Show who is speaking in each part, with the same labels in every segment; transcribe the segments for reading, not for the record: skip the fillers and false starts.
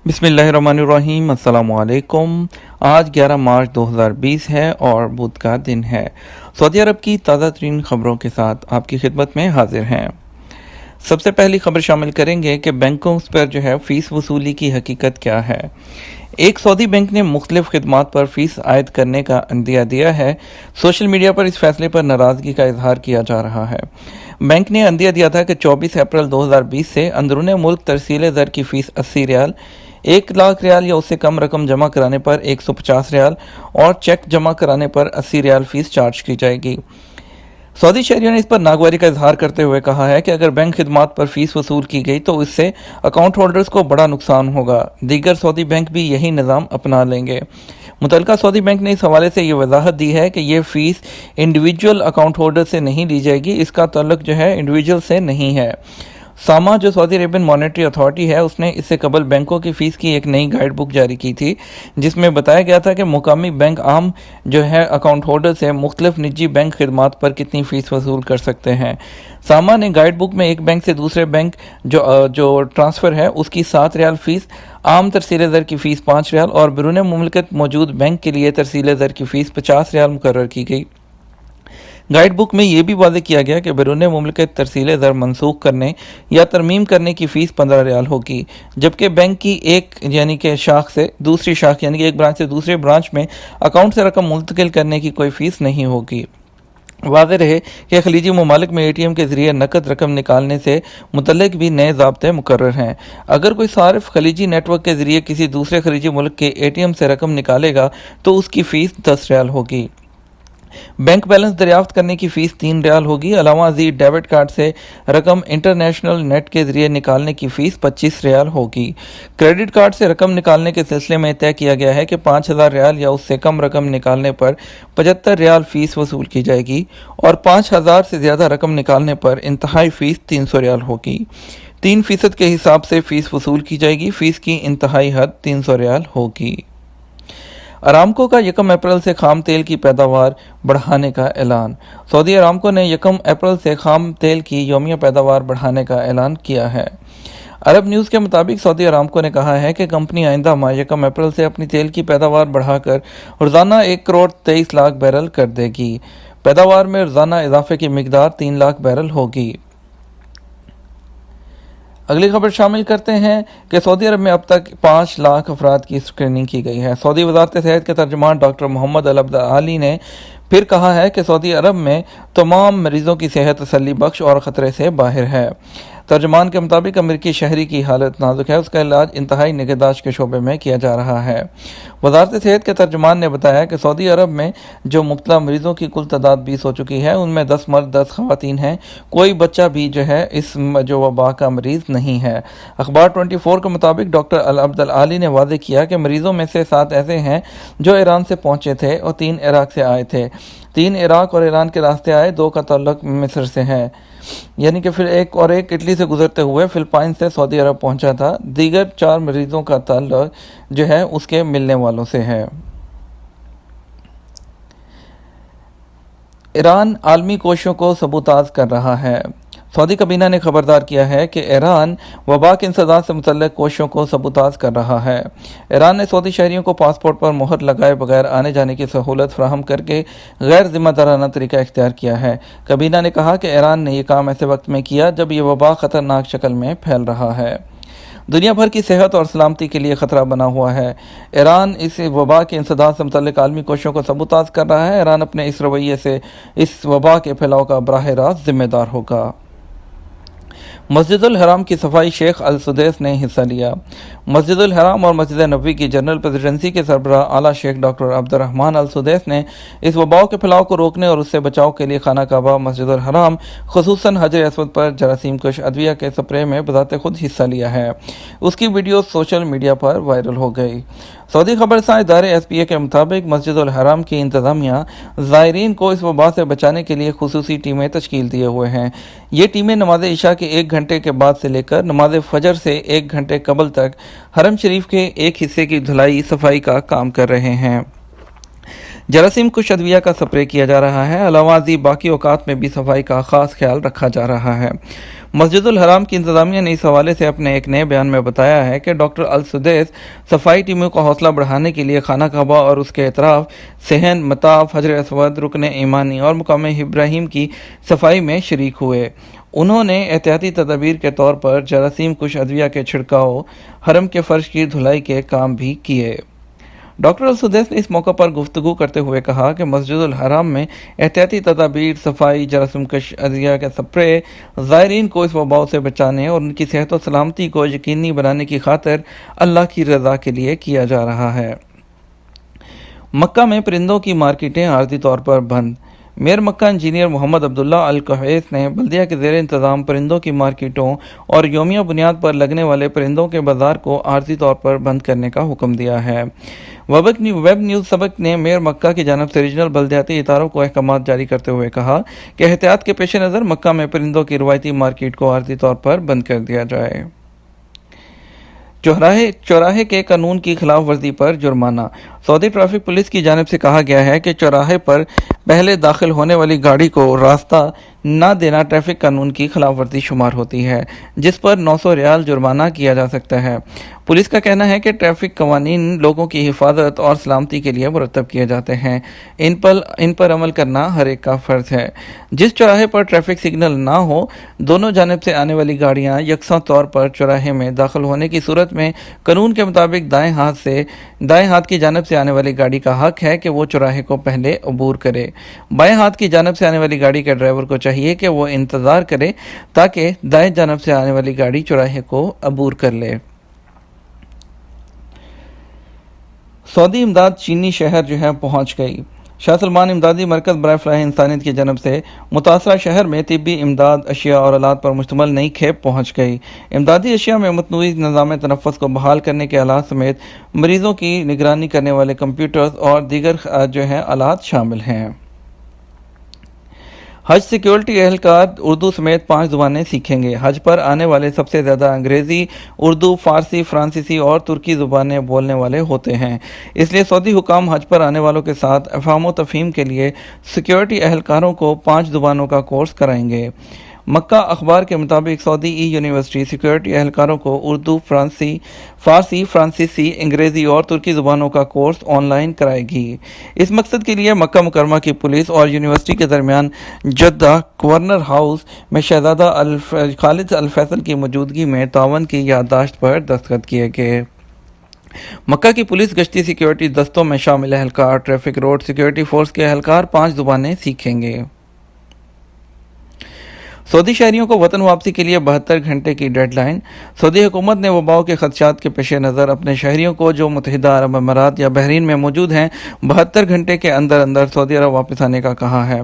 Speaker 1: بسم اللہ الرحمن الرحیم۔ السلام علیکم۔ آج 11 مارچ 2020 ہے اور بدھ کا دن ہے۔ سعودی عرب کی تازہ ترین خبروں کے ساتھ آپ کی خدمت میں حاضر ہیں۔ سب سے پہلی خبر شامل کریں گے کہ بینکوں پر فیس وصولی کی حقیقت کیا ہے۔ ایک سعودی بینک نے مختلف خدمات پر فیس عائد کرنے کا عندیہ دیا ہے۔ سوشل میڈیا پر اس فیصلے پر ناراضگی کا اظہار کیا جا رہا ہے۔ بینک نے عندیہ دیا تھا کہ 24 اپریل 2020 سے اندرون ملک ترسیل زر کی فیس 80 ریال، 1 لاکھ ریال یا اس سے کم رقم جمع کرانے پر 150 ریال اور چیک جمع کرانے پر 80 ریال فیس چارج کی جائے گی۔ سعودی شہریوں نے اس پر ناگواری کا اظہار کرتے ہوئے کہا ہے کہ اگر بینک خدمات پر فیس وصول کی گئی تو اس سے اکاؤنٹ ہولڈرز کو بڑا نقصان ہوگا۔ دیگر سعودی بینک بھی یہی نظام اپنا لیں گے۔ متعلقہ سعودی بینک نے اس حوالے سے یہ وضاحت دی ہے کہ یہ فیس انڈیویجول اکاؤنٹ ہولڈر سے نہیں لی جائے گی، اس کا تعلق انڈیویجول سے نہیں ہے۔ ساما جو سعودی عربین مانیٹری اتھارٹی ہے، اس نے اس سے قبل بینکوں کی فیس کی ایک نئی گائیڈ بک جاری کی تھی، جس میں بتایا گیا تھا کہ مقامی بینک عام اکاؤنٹ ہولڈر سے مختلف نجی بینک خدمات پر کتنی فیس وصول کر سکتے ہیں۔ ساما نے گائیڈ بک میں ایک بینک سے دوسرے بینک جو ٹرانسفر ہے اس کی 7 ریال فیس، عام ترسیل زر کی فیس 5 ریال اور بیرون مملکت موجود بینک کے لیے ترسیل زر کی فیس 50 ریال مقرر کی گئی۔ گائیڈ بک میں یہ بھی واضح کیا گیا کہ بیرون مملکت ترسیل زر منسوخ کرنے یا ترمیم کرنے کی فیس 15 ریال ہوگی، جبکہ بینک کی ایک شاخ سے دوسری شاخ ایک برانچ سے دوسرے برانچ میں اکاؤنٹ سے رقم منتقل کرنے کی کوئی فیس نہیں ہوگی۔ واضح رہے کہ خلیجی ممالک میں اے ٹی ایم کے ذریعے نقد رقم نکالنے سے متعلق بھی نئے ضابطے مقرر ہیں۔ اگر کوئی صارف خلیجی نیٹ ورک کے ذریعے کسی دوسرے خلیجی ملک کے اے ٹی ایم سے رقم نکالے گا تو اس کی فیس 10 ریال ہوگی۔ بینک بیلنس دریافت کرنے کی فیس 3 ریال ہوگی۔ علاوہ ازیں ڈیبٹ کارڈ سے رقم انٹرنیشنل نیٹ کے ذریعے نکالنے کی فیس 25 ریال ہوگی۔ کریڈٹ کارڈ سے رقم نکالنے کے سلسلے میں طے کیا گیا ہے کہ 5000 ریال یا اس سے کم رقم نکالنے پر 75 ریال فیس وصول کی جائے گی اور 5000 سے زیادہ رقم نکالنے پر انتہائی فیس 300 ریال ہوگی۔ 3% کے حساب سے فیس وصول کی جائے گی۔ فیس کی انتہائی حد 300 ریال ہوگی۔ ارامکو کا 1 اپریل سے خام تیل کی پیداوار بڑھانے کا اعلان۔ سعودی ارامکو نے 1 اپریل سے خام تیل کی یومیہ پیداوار بڑھانے کا اعلان کیا ہے۔ عرب نیوز کے مطابق سعودی ارامکو نے کہا ہے کہ کمپنی آئندہ ماہ 1 اپریل سے اپنی تیل کی پیداوار بڑھا کر روزانہ 1 کروڑ 23 لاکھ بیرل کر دے گی۔ پیداوار میں روزانہ اضافے کی مقدار 3 لاکھ بیرل ہوگی۔ اگلی خبر شامل کرتے ہیں کہ سعودی عرب میں اب تک 5 لاکھ افراد کی اسکریننگ کی گئی ہے۔ سعودی وزارت صحت کے ترجمان ڈاکٹر محمد العبد العالی نے پھر کہا ہے کہ سعودی عرب میں تمام مریضوں کی صحت تسلی بخش اور خطرے سے باہر ہے۔ ترجمان کے مطابق امریکی شہری کی حالت نازک ہے، اس کا علاج انتہائی نگہداشت کے شعبے میں کیا جا رہا ہے۔ وزارت صحت کے ترجمان نے بتایا کہ سعودی عرب میں جو مبتلا مریضوں کی کل تعداد 20 ہو چکی ہے، ان میں 10 مرد 10 خواتین ہیں۔ کوئی بچہ بھی اس وبا کا مریض نہیں ہے۔ اخبار 24 کے مطابق ڈاکٹر العبد العالی نے واضح کیا کہ مریضوں میں سے 7 ایسے ہیں جو ایران سے پہنچے تھے اور 3 عراق سے آئے تھے۔ 3 عراق اور ایران کے راستے آئے، 2 کا تعلق مصر سے ہے، کہ پھر ایک اٹلی سے گزرتے ہوئے فلپائن سے سعودی عرب پہنچا تھا۔ دیگر 4 مریضوں کا تعلق اس کے ملنے والوں سے ہے۔ ایران عالمی کوششوں کو سبوتاژ کر رہا ہے۔ سعودی کابینہ نے خبردار کیا ہے کہ ایران وبا کے انسداد سے متعلق کوششوں کو سبوتاژ کر رہا ہے۔ ایران نے سعودی شہریوں کو پاسپورٹ پر مہر لگائے بغیر آنے جانے کی سہولت فراہم کر کے غیر ذمہ دارانہ طریقہ اختیار کیا ہے۔ کابینہ نے کہا کہ ایران نے یہ کام ایسے وقت میں کیا جب یہ وبا خطرناک شکل میں پھیل رہا ہے، دنیا بھر کی صحت اور سلامتی کے لیے خطرہ بنا ہوا ہے۔ ایران اس وبا کے انسداد سے متعلق عالمی کوششوں کو سبوتاژ کر رہا ہے۔ ایران اپنے اس رویے سے اس وبا کے پھیلاؤ کا براہ راست ذمہ دار ہوگا۔ مسجد الحرام کی صفائی شیخ السدیس نے حصہ لیا۔ مسجد الحرام اور مسجد نبوی کی جنرل پریزیڈنسی کے سربراہ اعلیٰ شیخ ڈاکٹر عبد الرحمن السدیس نے اس وباء کے پھیلاؤ کو روکنے اور اس سے بچاؤ کے لیے خانہ کعبہ، مسجد الحرام، خصوصاً حجر اسود پر جراثیم کش ادویہ کے سپرے میں بذات خود حصہ لیا ہے۔ اس کی ویڈیو سوشل میڈیا پر وائرل ہو گئی۔ سعودی خبرساں ادارے ایس پی اے کے مطابق مسجد الحرام کی انتظامیہ زائرین کو اس وبا سے بچانے کے لیے خصوصی ٹیمیں تشکیل دیے ہوئے ہیں۔ یہ ٹیمیں نماز عشاء کے 1 گھنٹے کے بعد سے لے کر نماز فجر سے 1 گھنٹے قبل تک حرم شریف کے ایک حصے کی دھلائی صفائی کا کام کر رہے ہیں۔ جراثیم کش ادویہ کا سپرے کیا جا رہا ہے۔ علاوہ ازیں باقی اوقات میں بھی صفائی کا خاص خیال رکھا جا رہا ہے۔ مسجد الحرام کی انتظامیہ نے اس حوالے سے اپنے ایک نئے بیان میں بتایا ہے کہ ڈاکٹر السدیس صفائی ٹیموں کا حوصلہ بڑھانے کے لیے خانہ کعبہ اور اس کے اطراف، صحن، مطاف، حجر اسود، رکن ایمانی اور مقام ابراہیم کی صفائی میں شریک ہوئے۔ انہوں نے احتیاطی تدابیر کے طور پر جراثیم کش ادویہ کے چھڑکاؤ، حرم کے فرش کی دھلائی کے کام بھی کیے۔ ڈاکٹر السدیس نے اس موقع پر گفتگو کرتے ہوئے کہا کہ مسجد الحرام میں احتیاطی تدابیر، صفائی، جراثیم کش ادویہ کا سپرے زائرین کو اس وباء سے بچانے اور ان کی صحت و سلامتی کو یقینی بنانے کی خاطر اللہ کی رضا کے لیے کیا جا رہا ہے۔ مکہ میں پرندوں کی مارکیٹیں عارضی طور پر بند۔ میئر مکہ انجینئر محمد عبداللہ القحیس نے بلدیہ کے زیر انتظام پرندوں کی مارکیٹوں اور یومیہ بنیاد پر لگنے والے پرندوں کے بازار کو عارضی طور پر بند کرنے کا حکم دیا ہے۔ ویب نیوز سبق نے میئر مکہ کی جانب سے ریجنل بلدیاتی اداروں کو احکامات جاری کرتے ہوئے کہا کہ احتیاط کے پیش نظر مکہ میں پرندوں کی روایتی مارکیٹ کو عارضی طور پر بند کر دیا جائے۔ چوراہے کے قانون کی خلاف ورزی پر جرمانہ۔ سعودی ٹریفک پولیس کی جانب سے کہا گیا ہے کہ چوراہے پر پہلے داخل ہونے والی گاڑی کو راستہ نہ دینا ٹریفک قانون کی خلاف ورزی شمار ہوتی ہے، جس پر 900 ریال جرمانہ کیا جا سکتا ہے۔ پولیس کا کہنا ہے کہ ٹریفک قوانین لوگوں کی حفاظت اور سلامتی کے لیے مرتب کیے جاتے ہیں، ان پر عمل کرنا ہر ایک کا فرض ہے۔ جس چوراہے پر ٹریفک سگنل نہ ہو، دونوں جانب سے آنے والی گاڑیاں یکساں طور پر چوراہے میں داخل ہونے کی صورت میں قانون کے مطابق دائیں ہاتھ کی جانب سے آنے والی گاڑی کا حق ہے کہ وہ چوراہے کو پہلے عبور کرے۔ بائیں ہاتھ کی جانب سے آنے والی گاڑی کے ڈرائیور کو چاہیے کہ وہ انتظار کرے تاکہ دائیں جانب سے آنے والی گاڑی چوراہے کو عبور کر لے۔ سعودی امداد چینی شہر پہنچ گئی۔ شاہ سلمان امدادی مرکز برائے فلاح انسانیت کی جانب سے متاثرہ شہر میں طبی امداد اشیاء اور آلات پر مشتمل نئی کھیپ پہنچ گئی۔ امدادی اشیاء میں متنوع نظام تنفس کو بحال کرنے کے آلات سمیت مریضوں کی نگرانی کرنے والے کمپیوٹرز اور دیگر آلات شامل ہیں۔ حج سیکیورٹی اہلکار اردو سمیت 5 زبانیں سیکھیں گے۔ حج پر آنے والے سب سے زیادہ انگریزی، اردو، فارسی، فرانسیسی اور ترکی زبانیں بولنے والے ہوتے ہیں۔ اس لیے سعودی حکام حج پر آنے والوں کے ساتھ افہام و تفہیم کے لیے سیکیورٹی اہلکاروں کو 5 زبانوں کا کورس کرائیں گے۔ مکہ اخبار کے مطابق سعودی یونیورسٹی سیکیورٹی اہلکاروں کو اردو، فارسی، فرانسیسی، انگریزی اور ترکی زبانوں کا کورس آن لائن کرائے گی۔ اس مقصد کے لیے مکہ مکرمہ کی پولیس اور یونیورسٹی کے درمیان جدہ گورنر ہاؤس میں شہزادہ خالد الفیصل کی موجودگی میں تعاون کی یادداشت پر دستخط کیے گئے۔ مکہ کی پولیس گشتی سیکیورٹی دستوں میں شامل اہلکار ٹریفک روڈ سیکیورٹی فورس کے اہلکار 5 زبانیں سیکھیں گے۔ سعودی شہریوں کو وطن واپسی کے لیے 72 گھنٹے کی ڈیڈ لائن۔ سعودی حکومت نے وباء کے خدشات کے پیش نظر اپنے شہریوں کو جو متحدہ عرب امارات یا بحرین میں موجود ہیں 72 گھنٹے کے اندر سعودی عرب واپس آنے کا کہا ہے۔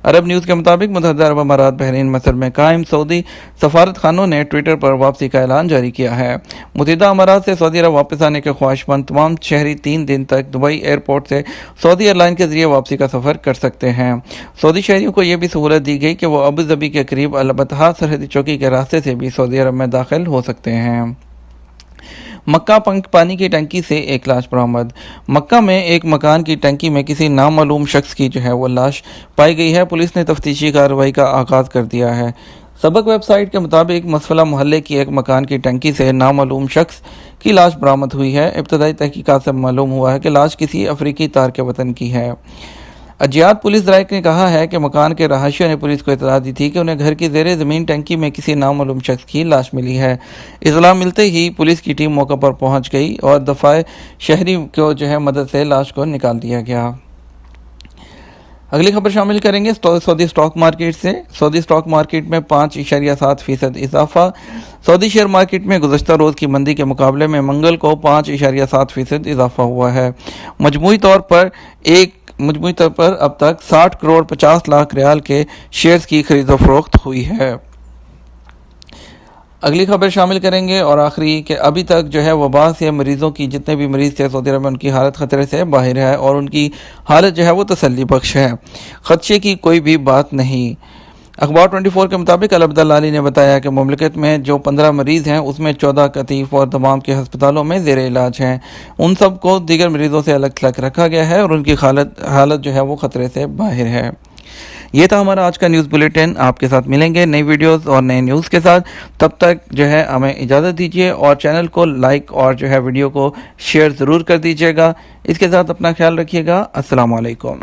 Speaker 1: عرب نیوز کے مطابق متحدہ عرب امارات بحرین مصر میں قائم سعودی سفارت خانوں نے ٹویٹر پر واپسی کا اعلان جاری کیا ہے۔ متحدہ امارات سے سعودی عرب واپس آنے کے خواہش مند تمام شہری 3 دن تک دبئی ایئرپورٹ سے سعودی ایئر لائن کے ذریعے واپسی کا سفر کر سکتے ہیں۔ سعودی شہریوں کو یہ بھی سہولت دی گئی کہ وہ ابوظبی کے قریب البتہا سرحدی چوکی کے راستے سے بھی سعودی عرب میں داخل ہو سکتے ہیں۔ مکہ پانی کی ٹنکی سے ایک لاش برآمد۔ مکہ میں ایک مکان کی ٹنکی میں کسی نامعلوم شخص کی وہ لاش پائی گئی ہے۔ پولیس نے تفتیشی کارروائی کا آغاز کر دیا ہے۔ سبق ویب سائٹ کے مطابق مسفلہ محلے کی ایک مکان کی ٹنکی سے نامعلوم شخص کی لاش برآمد ہوئی ہے۔ ابتدائی تحقیقات سے معلوم ہوا ہے کہ لاش کسی افریقی تارک وطن کی ہے۔ اجیاد پولیس ذرائع نے کہا ہے کہ مکان کے رہائشیوں نے پولیس کو اطلاع دی تھی کہ انہیں گھر کی زیر زمین ٹنکی میں کسی نامعلوم شخص کی لاش ملی ہے۔ اطلاع ملتے ہی پولیس کی ٹیم موقع پر پہنچ گئی اور دفاع شہری کو مدد سے لاش کو نکال دیا گیا۔ اگلی خبر شامل کریں گے سعودی اسٹاک مارکیٹ سے۔ سعودی اسٹاک مارکیٹ میں 5.7% اضافہ۔ سعودی شیئر مارکیٹ میں گزشتہ روز کی مندی کے مقابلے میں منگل کو 5.7% اضافہ ہوا ہے۔ مجموعی طور پر اب تک 60 کروڑ 50 لاکھ ریال کے شیئرز کی خرید و فروخت ہوئی ہے۔ اگلی خبر شامل کریں گے اور آخری کہ ابھی تک وبا سے مریضوں کی جتنے بھی مریض تھے سعودی عرب میں ان کی حالت خطرے سے باہر ہے اور ان کی حالت وہ تسلی بخش ہے، خدشے کی کوئی بھی بات نہیں۔ اخبار 24 کے مطابق العبداللہ علی نے بتایا کہ مملکت میں جو 15 مریض ہیں اس میں 14 قطیف اور دمام کے ہسپتالوں میں زیر علاج ہیں. ان سب کو دیگر مریضوں سے الگ تھلگ رکھا گیا ہے اور ان کی حالت جو ہے وہ خطرے سے باہر ہے. یہ تھا ہمارا آج کا نیوز بلیٹن. آپ کے ساتھ ملیں گے نئی ویڈیوز اور نئے نیوز کے ساتھ. تب تک جو ہے ہمیں اجازت دیجیے اور چینل کو لائک اور جو ہے ویڈیو کو شیئر ضرور کر دیجیے گا. اس کے ساتھ اپنا خیال رکھیے گا. السلام علیکم.